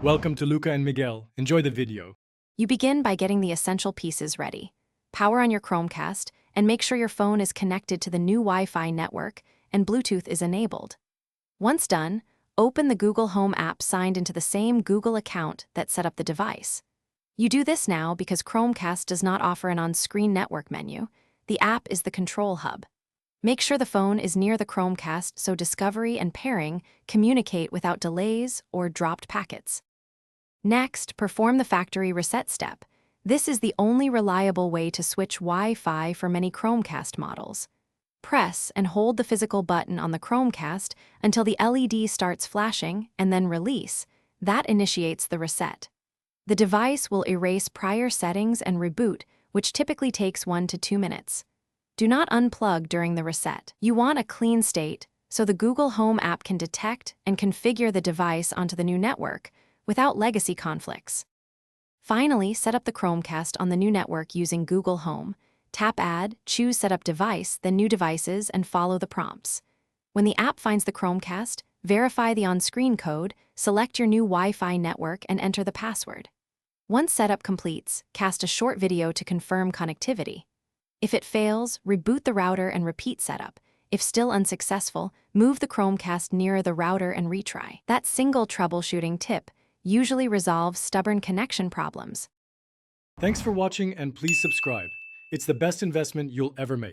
Welcome to Luca and Miguel. Enjoy the video. You begin by getting the essential pieces ready. Power on your Chromecast and make sure your phone is connected to the new Wi-Fi network and Bluetooth is enabled. Once done, open the Google Home app signed into the same Google account that set up the device. You do this now because Chromecast does not offer an on-screen network menu. The app is the control hub. Make sure the phone is near the Chromecast so discovery and pairing communicate without delays or dropped packets. Next, perform the factory reset step. This is the only reliable way to switch Wi-Fi for many Chromecast models. Press and hold the physical button on the Chromecast until the LED starts flashing and then release. That initiates the reset. The device will erase prior settings and reboot, which typically takes 1 to 2 minutes. Do not unplug during the reset. You want a clean state, so the Google Home app can detect and configure the device onto the new network without legacy conflicts. Finally, set up the Chromecast on the new network using Google Home. Tap Add, choose Set Up Device, then New Devices, and follow the prompts. When the app finds the Chromecast, verify the on-screen code, select your new Wi-Fi network, and enter the password. Once setup completes, cast a short video to confirm connectivity. If it fails, reboot the router and repeat setup. If still unsuccessful, move the Chromecast nearer the router and retry. That single troubleshooting tip usually resolves stubborn connection problems. Thanks for watching and please subscribe. It's the best investment you'll ever make.